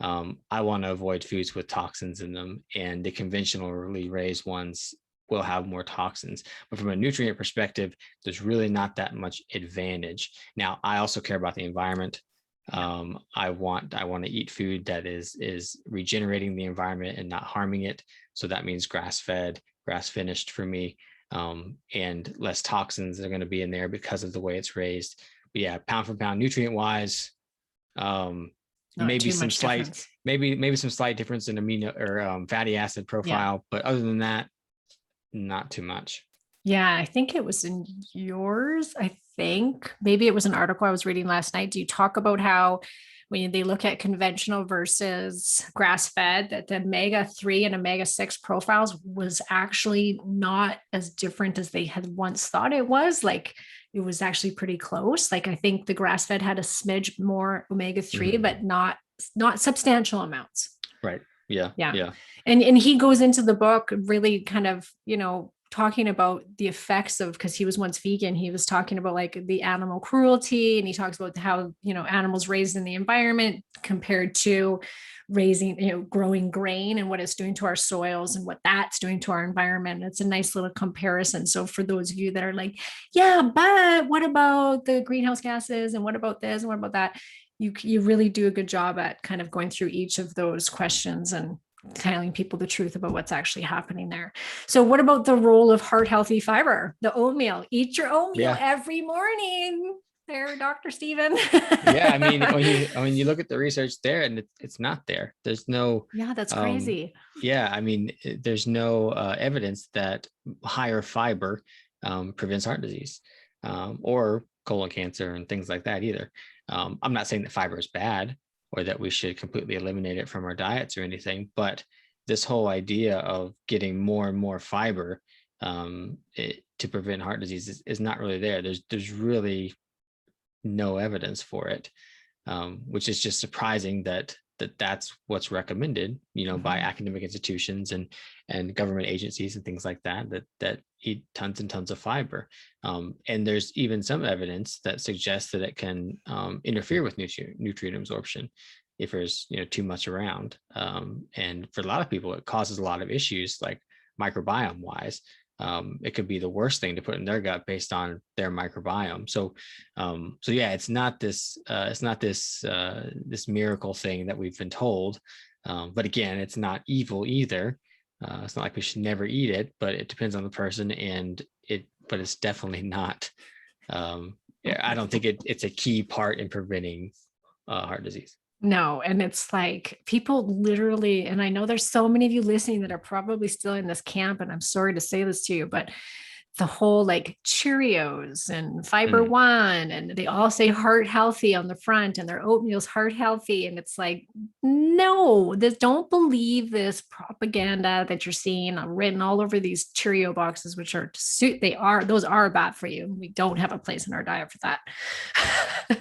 I want to avoid foods with toxins in them, and the conventionally raised ones will have more toxins. But from a nutrient perspective, there's really not that much advantage. Now, I also care about the environment. I want to eat food that is regenerating the environment and not harming it. So that means grass-fed, grass-finished for me, and less toxins are going to be in there because of the way it's raised. But yeah, pound for pound, nutrient-wise, maybe some slight difference in amino or fatty acid profile, but other than that, not too much. Yeah, I think it was in yours. I think maybe it was an article I was reading last night. Do you talk about how when they look at conventional versus grass-fed, that the omega-3 and omega-6 profiles was actually not as different as they had once thought it was? Like, it was actually pretty close. Like, I think the grass-fed had a smidge more omega-3, but not substantial amounts. Right. Yeah. And he goes into the book really kind of, talking about the effects of, because he was once vegan, he was talking about like the animal cruelty, and he talks about how, you know, animals raised in the environment compared to raising, you know, growing grain, and what it's doing to our soils and what that's doing to our environment. It's a nice little comparison. So for those of you that are like, yeah, but what about the greenhouse gases, and what about this, and what about that, you really do a good job at kind of going through each of those questions and telling people the truth about what's actually happening there. So what about the role of heart healthy fiber? The oatmeal. Eat your oatmeal Yeah. every morning. There, Dr. Steven. Yeah. I mean, when you look at the research there, and it's not there. There's no. Yeah, that's crazy. Yeah. I mean, there's no evidence that higher fiber prevents heart disease or colon cancer and things like that either. I'm not saying that fiber is bad or that we should completely eliminate it from our diets or anything, but this whole idea of getting more and more fiber to prevent heart disease is not really there. There's really no evidence for it, which is just surprising that's what's recommended, you know, by academic institutions and government agencies and things like that eat tons and tons of fiber. And there's even some evidence that suggests that it can interfere with nutrient absorption if there's, you know, too much around. And for a lot of people, it causes a lot of issues, like microbiome wise. It could be the worst thing to put in their gut based on their microbiome. So yeah, it's not this miracle thing that we've been told. But again, it's not evil either. It's not like we should never eat it, but it depends on the person, but it's definitely not. I don't think it's a key part in preventing heart disease. No. And it's like people literally, and I know there's so many of you listening that are probably still in this camp, and I'm sorry to say this to you, but the whole like Cheerios and Fiber One, and they all say heart healthy on the front, and their oatmeal's heart healthy. And it's like, no, don't believe this propaganda that you're seeing written all over these Cheerio boxes, which those are bad for you. We don't have a place in our diet for that.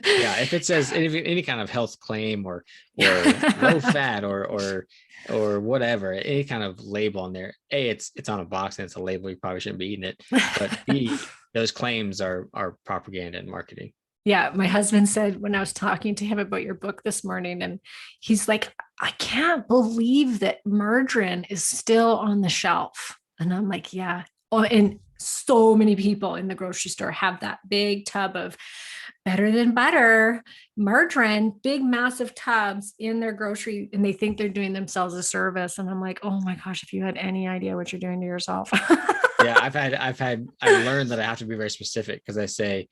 Yeah, if it says any kind of health claim or low fat or whatever, any kind of label on there, A, it's on a box and it's a label, you probably shouldn't be eating it. But B, those claims are propaganda and marketing. Yeah, my husband said when I was talking to him about your book this morning, and he's like, I can't believe that margarine is still on the shelf. And I'm like, yeah. Oh, and so many people in the grocery store have that big tub of better than butter margarine, big massive tubs in their grocery, and they think they're doing themselves a service. And I'm like, oh my gosh, if you had any idea what you're doing to yourself. Yeah, I've learned that I have to be very specific, because I say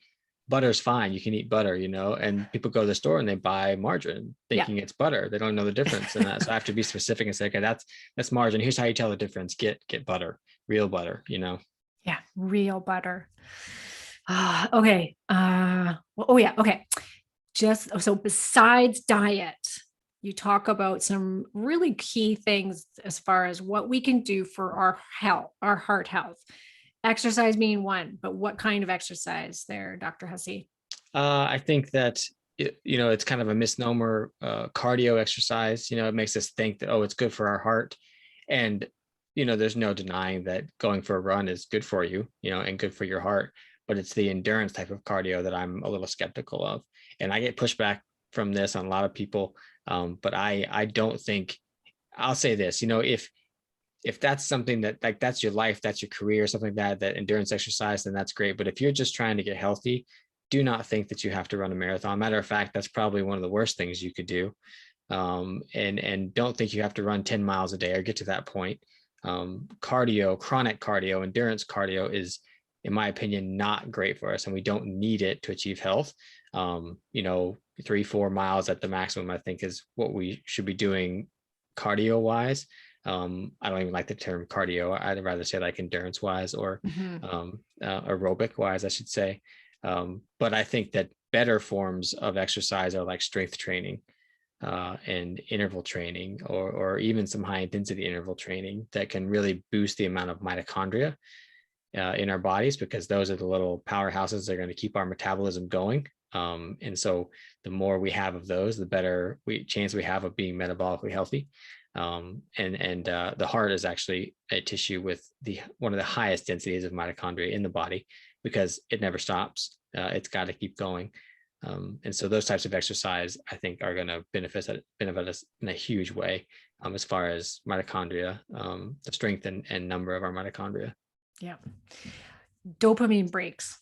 butter's fine, you can eat butter, you know, and people go to the store and they buy margarine thinking it's butter. They don't know the difference in that. So I have to be specific and say, okay, that's margarine. Here's how you tell the difference. Get butter, real butter, you know? Yeah, real butter. Okay. Okay. So besides diet, you talk about some really key things as far as what we can do for our health, our heart health. Exercise being one, but what kind of exercise there, Dr. Hussey? I think that, you know, it's kind of a misnomer, cardio exercise. You know, it makes us think that, oh, it's good for our heart. And, you know, there's no denying that going for a run is good for you, you know, and good for your heart. But it's the endurance type of cardio that I'm a little skeptical of. And I get pushback from this on a lot of people. But I don't think, I'll say this, you know, if that's something that, like, that's your life, that's your career, something like that endurance exercise, then that's great. But if you're just trying to get healthy, do not think that you have to run a marathon. Matter of fact, that's probably one of the worst things you could do. And don't think you have to run 10 miles a day or get to that point. Cardio, chronic cardio, endurance cardio is, in my opinion, not great for us, and we don't need it to achieve health. You know, 3-4 miles at the maximum, I think, is what we should be doing cardio wise. I don't even like the term cardio. I'd rather say like endurance wise or aerobic wise, I should say. But I think that better forms of exercise are like strength training and interval training, or even some high intensity interval training that can really boost the amount of mitochondria in our bodies, because those are the little powerhouses that are going to keep our metabolism going And so the more we have of those, the better chance we have of being metabolically healthy. The heart is actually a tissue with one of the highest densities of mitochondria in the body, because it never stops. It's got to keep going. And so those types of exercise, I think, are going to benefit us in a huge way, as far as mitochondria, the strength and number of our mitochondria. Yeah. Dopamine breaks.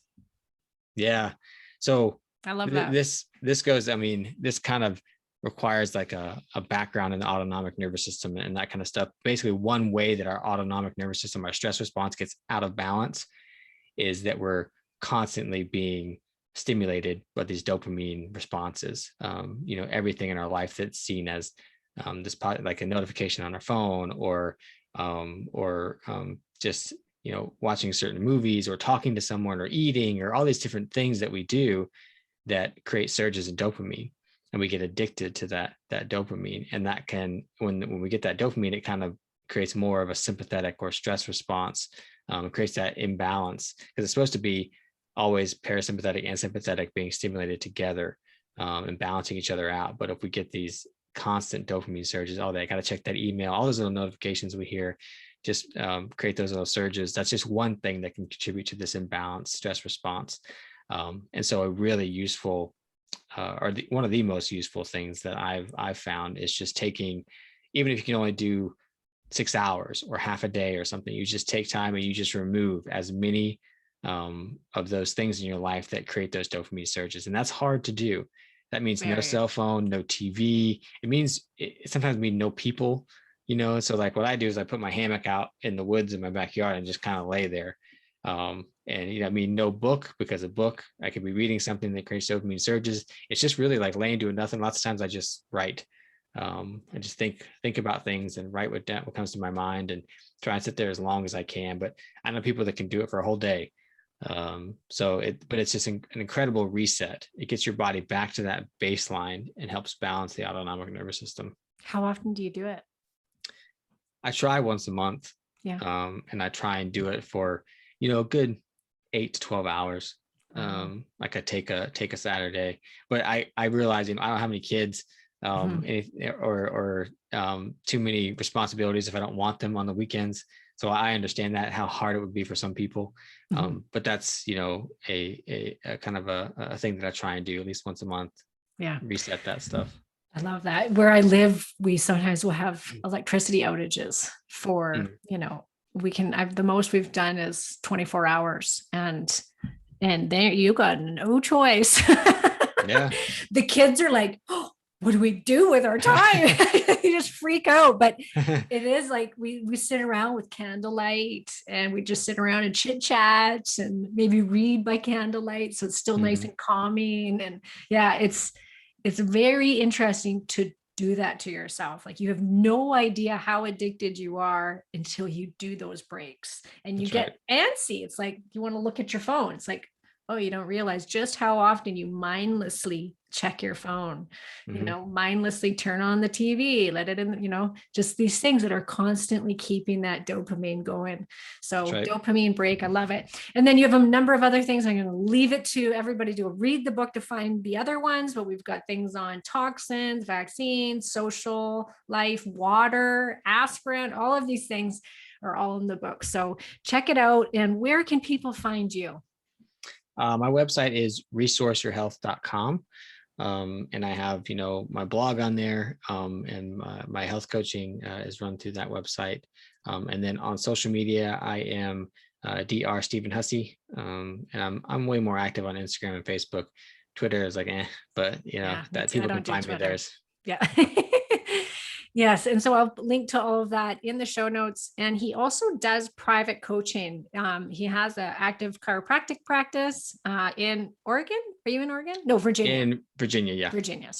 Yeah. So I love that. This goes, I mean, this kind of requires like a background in the autonomic nervous system and that kind of stuff. Basically, one way that our autonomic nervous system, our stress response, gets out of balance is that we're constantly being stimulated by these dopamine responses. Everything in our life that's seen as like a notification on our phone, or just watching certain movies, or talking to someone, or eating, or all these different things that we do that create surges in dopamine, and we get addicted to that dopamine. And that can, when we get that dopamine, it kind of creates more of a sympathetic or stress response. It creates that imbalance, because it's supposed to be always parasympathetic and sympathetic being stimulated together, and balancing each other out. But if we get these constant dopamine surges, I got to check that email, all those little notifications we hear, just create those little surges. That's just one thing that can contribute to this imbalanced stress response. And so a really useful, one of the most useful things that I've found is just taking, even if you can only do 6 hours or half a day or something, you just take time and you just remove as many of those things in your life that create those dopamine surges. And that's hard to do. That means no cell phone, no TV. It sometimes means no people, So like what I do is I put my hammock out in the woods in my backyard and just kind of lay there. No book, because a book, I could be reading something that creates dopamine surges. It's just really like laying doing nothing. Lots of times I just write. I just think about things and write what comes to my mind, and try and sit there as long as I can. But I know people that can do it for a whole day. But it's just an incredible reset. It gets your body back to that baseline and helps balance the autonomic nervous system. How often do you do it? I try once a month. Yeah. And I try and do it for, a good 8 to 12 hours. Like I take a Saturday, but I realize, I don't have any kids, or too many responsibilities if I don't want them on the weekends. So I understand how hard it would be for some people. But that's, a kind of a thing that I try and do at least once a month. Yeah. Reset that stuff. I love that. Where I live, we sometimes will have electricity outages for, the most we've done is 24 hours, and there you got no choice. Yeah. The kids are like, oh, what do we do with our time? You just freak out. But it is like we sit around with candlelight, and we just sit around and chit chat and maybe read by candlelight. So it's still nice and calming. And yeah, it's very interesting to do that to yourself. Like, you have no idea how addicted you are until you do those breaks, and you get antsy. It's like, you want to look at your phone. It's like, oh, you don't realize just how often you mindlessly check your phone, mindlessly turn on the TV, let it in, just these things that are constantly keeping that dopamine going. So dopamine break, I love it. And then you have a number of other things. I'm going to leave it to everybody to read the book to find the other ones, but we've got things on toxins, vaccines, social life, water, aspirin, all of these things are all in the book. So check it out. And where can people find you? My website is resourceyourhealth.com. And I have, my blog on there, and my health coaching is run through that website. And then on social media, I am Dr. Stephen Hussey. And I'm way more active on Instagram and Facebook. Twitter is like, but that people can find me there. Yeah. Yes. And so I'll link to all of that in the show notes. And he also does private coaching. He has an active chiropractic practice in Oregon. Are you in Oregon? No, Virginia. In Virginia, yeah. Virginia.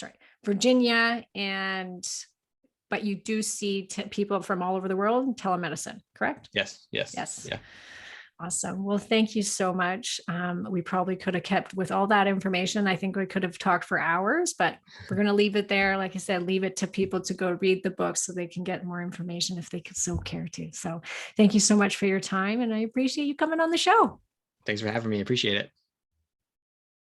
But you do see people from all over the world in telemedicine, correct? Yes. Yeah. Awesome. Well, thank you so much. We probably could have kept with all that information. I think we could have talked for hours, but we're going to leave it there. Like I said, leave it to people to go read the book so they can get more information if they could so care to. So thank you so much for your time. And I appreciate you coming on the show. Thanks for having me. Appreciate it.